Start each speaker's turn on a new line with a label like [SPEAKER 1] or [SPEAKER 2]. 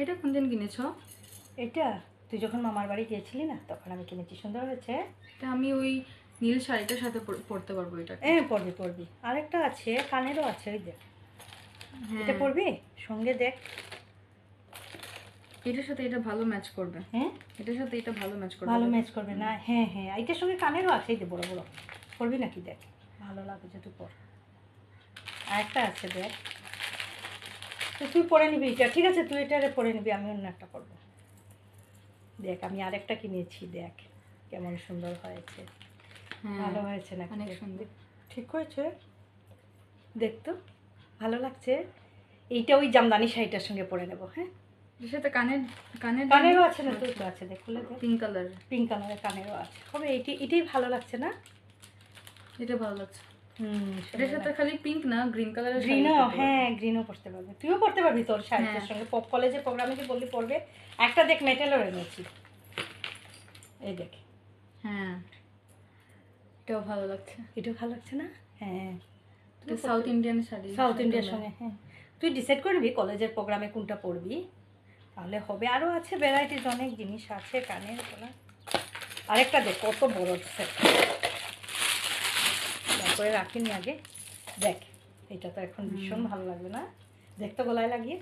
[SPEAKER 1] এটা কোন দিন কিনেছো?
[SPEAKER 2] এটা তুই যখন মামার বাড়ি গিয়েছিলি না তখন আমি কিনেছি, সুন্দর হয়েছে।
[SPEAKER 1] এটা আমি ওই নীল শাড়িটার সাথে পরতে পারবো এটা।
[SPEAKER 2] পরবি পরবি। আরেকটা আছে, কানেরও আছে, ওই দেখ।
[SPEAKER 1] হ্যাঁ
[SPEAKER 2] এটা পরবি সঙ্গে, দেখ
[SPEAKER 1] এটার সাথে এটা ভালো ম্যাচ করবে।
[SPEAKER 2] হ্যাঁ
[SPEAKER 1] এটার সাথে এটা ভালো ম্যাচ করবে।
[SPEAKER 2] ভালো ম্যাচ করবে না? হ্যাঁ হ্যাঁ, এটার সঙ্গে কানেরও আছে, এই যে বড় বড়। পরবি নাকি? দেখ ভালো লাগে যে, তুই পর। আরেকটা আছে দেখ, তো তুই পরে নিবি এটা, ঠিক আছে? তুই এটা পরে নিবি, আমি অন্য একটা পরবো। দেখ আমি আরেকটা কিনেছি, দেখ কেমন সুন্দর হয়েছে। ভালো হয়েছে না?
[SPEAKER 1] অনেক সুন্দর।
[SPEAKER 2] ঠিক হয়েছে, দেখ তো ভালো লাগছে। এইটা ওই জামদানি শাড়িটার সঙ্গে পরে নেবো। হ্যাঁ,
[SPEAKER 1] এর সাথে
[SPEAKER 2] কানেরও আছে না? তুই তো আছে, দেখ খুলে দেখ।
[SPEAKER 1] পিঙ্ক কালার,
[SPEAKER 2] পিঙ্ক কালারের কানেরও আছে। হবে এটাই ভালো লাগছে না?
[SPEAKER 1] এটা ভালো লাগছে।
[SPEAKER 2] হুম,
[SPEAKER 1] এটার সাথে খালি পিঙ্ক না, গ্রিন কালারের
[SPEAKER 2] গ্রিনও, হ্যাঁ গ্রিনও পরতে পারবি, তুইও পরতে পারবি তোর শাড়িটার সঙ্গে। কলেজে প্রোগ্রামে কি বললি পরবে? একটা দেখ মেটেলও এনেছি, এই দেখ।
[SPEAKER 1] হ্যাঁ এটাও ভালো লাগছে।
[SPEAKER 2] এটাও ভালো লাগছে না? হ্যাঁ,
[SPEAKER 1] এটা সাউথ ইন্ডিয়ান শাড়ি,
[SPEAKER 2] সাউথ ইন্ডিয়ার সঙ্গে। হ্যাঁ, তুই ডিসাইড করবি কলেজের প্রোগ্রামে কোনটা পরবি, তাহলে হবে। আরও আছে ভ্যারাইটিস, অনেক জিনিস আছে কানের গলা। আরেকটা দেখ কত বড় সেট, তারপরে রাখিনি আগে। দেখ এটা তো এখন ভীষণ ভালো লাগবে না? দেখ তো গলায় লাগিয়ে।